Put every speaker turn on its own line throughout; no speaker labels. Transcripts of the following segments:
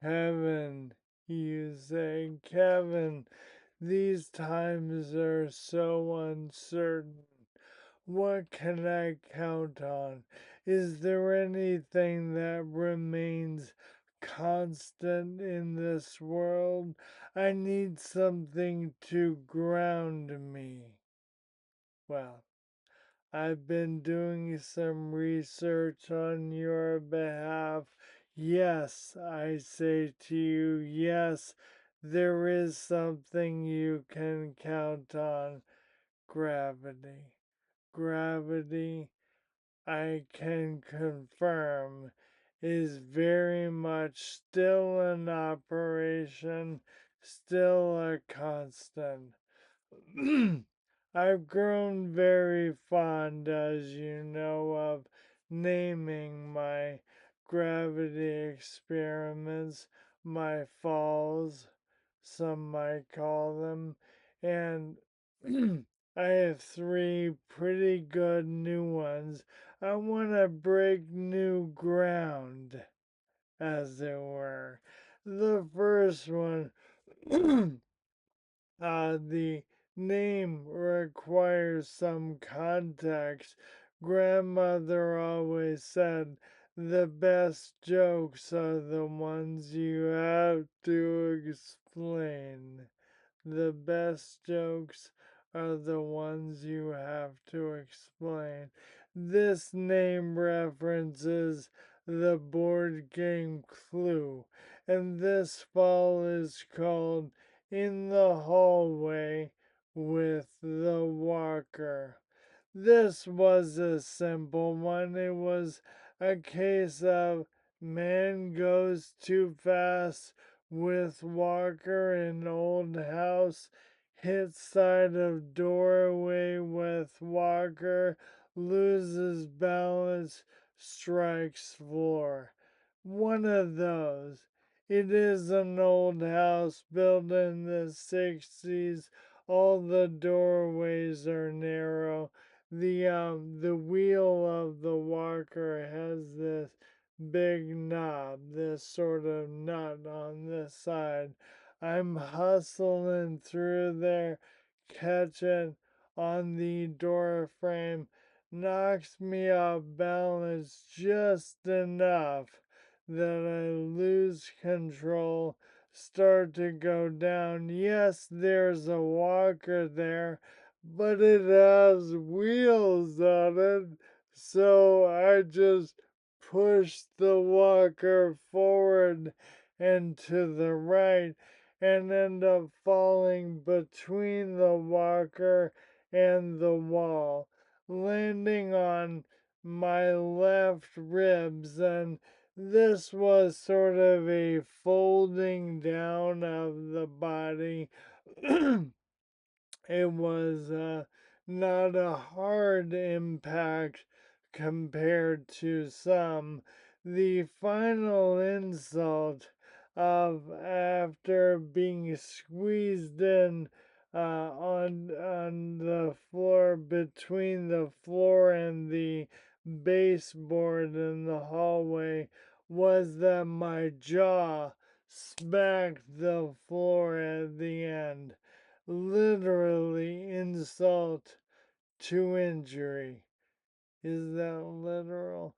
Kevin, you say, Kevin, these times are so uncertain. What can I count on? Is there anything that remains constant in this world? I need something to ground me. Well, I've been doing some research on your behalf. Yes, I say to you, yes, there is something you can count on. Gravity. Gravity, I can confirm, is very much still in operation, still a constant. I've grown very fond, as you know, of naming my gravity experiments, my falls, some might call them, and I have three pretty good new ones. I want to break new ground, as it were. The first one, the name requires some context. Grandmother always said the best jokes are the ones you have to explain. The best jokes are the ones you have to explain. This name references the board game Clue, and this fall is called In the Hallway with the Walker. This was a simple one. It was a case of man goes too fast with Walker in old house, hits side of doorway with Walker, loses balance, strikes floor. One of those. It is an old house built in the 60s. All the doorways are narrow. The wheel of the walker has this big knob, this sort of nut on this side. I'm hustling through there, catch it on the door frame, knocks me off balance just enough that I lose control, start to go down. Yes, there's a walker there, but it has wheels on it, so I just push the walker forward and to the right and end up falling between the walker and the wall, landing on my left ribs. And this was sort of a folding down of the body. It was not a hard impact compared to some. The final insult of after being squeezed in on the floor between the floor and the baseboard in the hallway was that my jaw smacked the floor at the end. Literally insult to injury. Is that literal?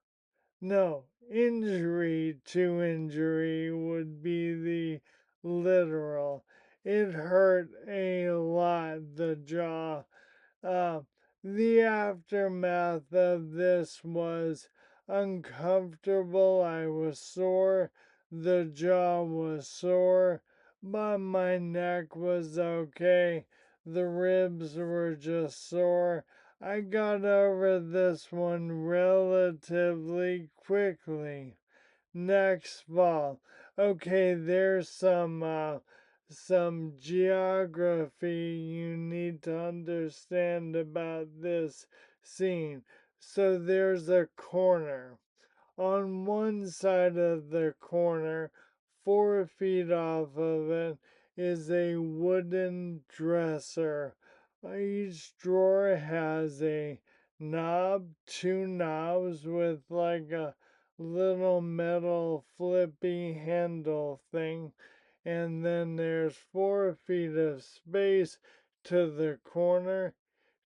No, injury to injury would be the literal. It hurt a lot, the jaw. Uh, the aftermath of this was uncomfortable. I was sore. The jaw was sore, but my neck was okay. The ribs were just sore. I got over this one relatively quickly. Next fall. Okay, there's some geography you need to understand about this scene. So there's a corner. On one side of the corner, 4 feet off of it, is a wooden dresser. Each drawer has a knob, two knobs with like a little metal flippy handle thing, and then there's 4 feet of space to the corner.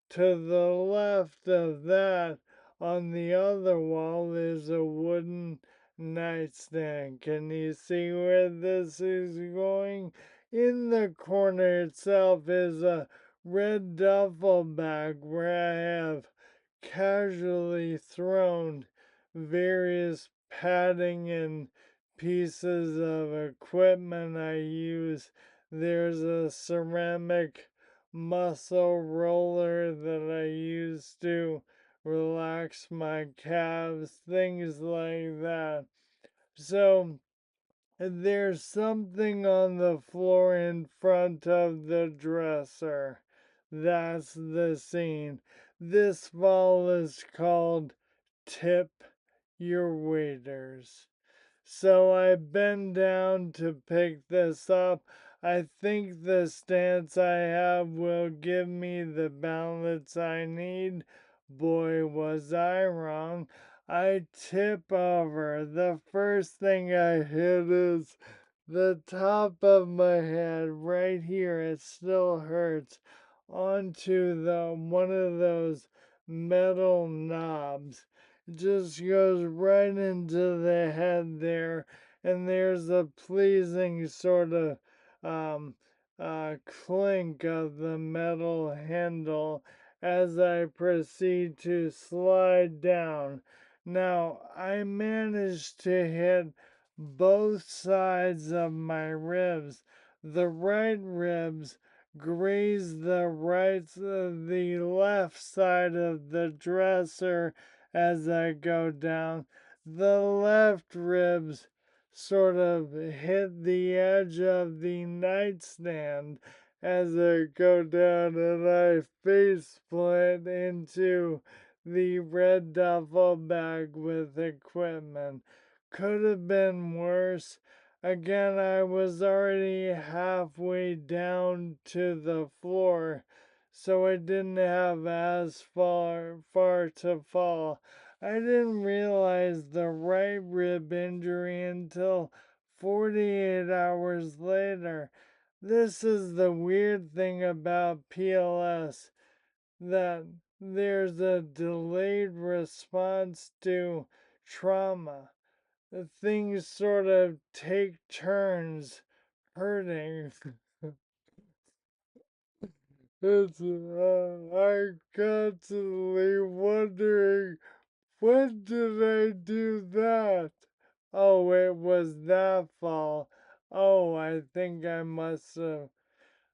To the left of that, on the other wall, is a wooden nightstand. Can you see where this is going? In the corner itself is a red duffel bag where I have casually thrown various padding and pieces of equipment I use. There's a ceramic muscle roller that I use to relax my calves, things like that. So there's something on the floor in front of the dresser. That's the scene. This fall is called Tip Your Waiters. So I bend down to pick this up. I think the stance I have will give me the balance I need. Boy, was I wrong. I tip over. The first thing I hit is the top of my head right here. It still hurts onto the one of those metal knobs. Just goes right into the head there, and there's a pleasing sort of um, clink of the metal handle as I proceed to slide down. Now, I managed to hit both sides of my ribs. The right ribs graze the left side of the dresser as I go down. The left ribs sort of hit the edge of the nightstand as I go down, and I face plant into the red duffel bag with equipment. Could have been worse. Again, I was already halfway down to the floor, so I didn't have as far to fall. I didn't realize the right rib injury until 48 hours later. This is the weird thing about PLS, that there's a delayed response to trauma. Things sort of take turns hurting. It's, I'm constantly wondering, when did I do that? Oh, it was that fall. Oh, I think I must have.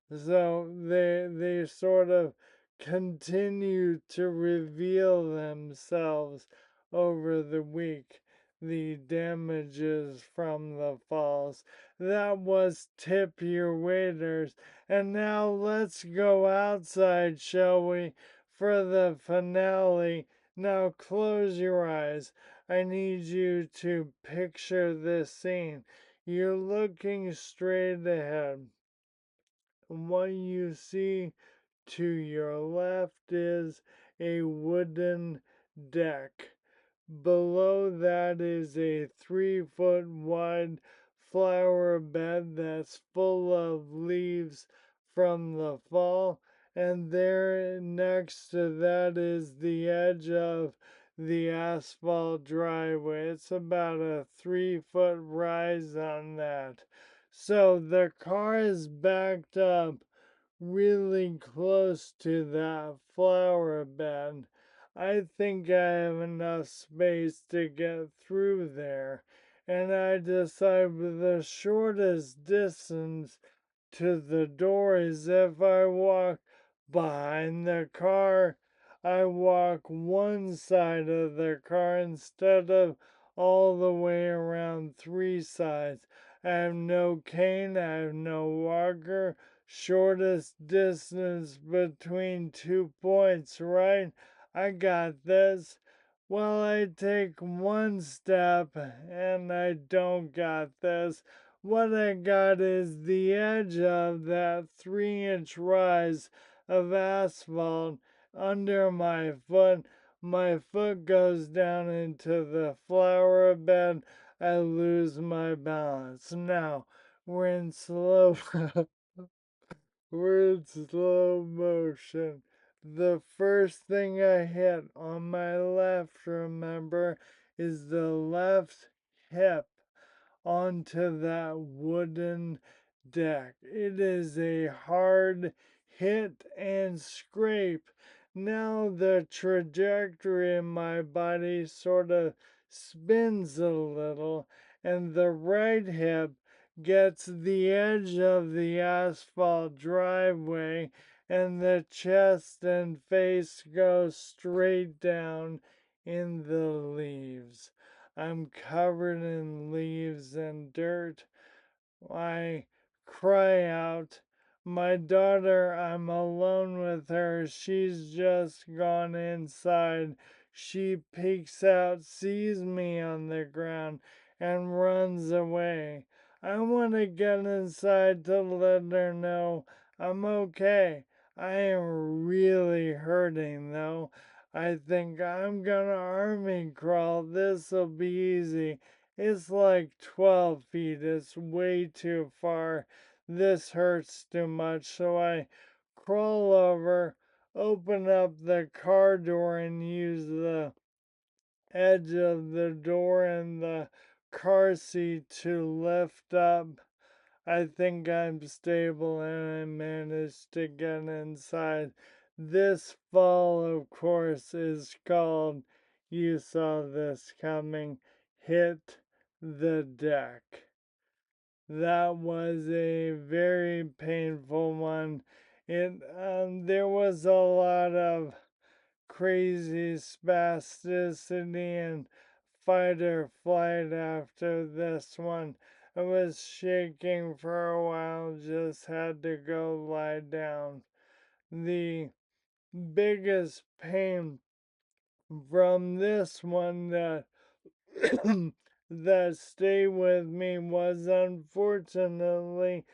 So they sort of continue to reveal themselves over the week, the damages from the falls. That was Tip Your Waiters. And now let's go outside, shall we, for the finale. Now close your eyes. I need you to picture this scene. You're looking straight ahead. What you see to your left is a wooden deck. Below that is a 3 foot wide flower bed that's full of leaves from the fall. And there next to that is the edge of the asphalt driveway. It's about a 3 foot rise on that. So the car is backed up really close to that flower bed. I think I have enough space to get through there, and I decide the shortest distance to the door is if I walk behind the car. I walk one side of the car instead of all the way around 3 sides. I have no cane, I have no walker. Shortest distance between 2 points, right? I got this. Well, I take one step and I don't got this. What I got is the edge of that 3 inch rise of asphalt under my foot. My foot goes down into the flower bed. I lose my balance. Now we're in slow we're in slow motion. The first thing I hit on my left, remember, is the left hip onto that wooden deck. It is a hard hit and scrape. Now the trajectory in my body sort of spins a little, and the right hip gets the edge of the asphalt driveway, and the chest and face go straight down in the leaves. I'm covered in leaves and dirt. I cry out. My daughter, I'm alone with her. She's just gone inside. She peeks out, sees me on the ground, and runs away. I want to get inside to let her know I'm okay. I am really hurting though. I think I'm gonna army crawl. This'll be easy. It's like 12 feet. It's way too far. This hurts too much. So I crawl over, open up the car door, and use the edge of the door and the car seat to lift up. I think I'm stable and I managed to get inside. This fall, of course, is called You Saw This Coming, Hit the Deck. That was a very painful one. There was a lot of crazy spasticity and fight or flight after this one. I was shaking for a while, just had to go lie down. The biggest pain from this one that that stayed with me was unfortunately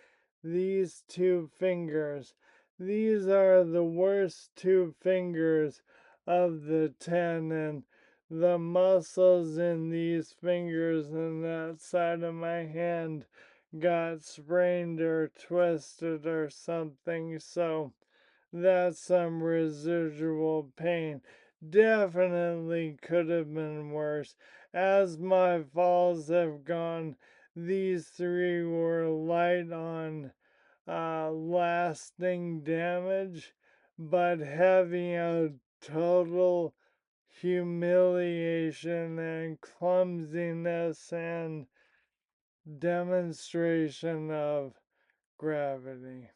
these two fingers. These are the worst two fingers of the 10, and the muscles in these fingers and that side of my hand got sprained or twisted or something, so that's some residual pain. Definitely could have been worse. As my falls have gone, these three were light on lasting damage, but heavy on total humiliation and clumsiness and demonstration of gravity.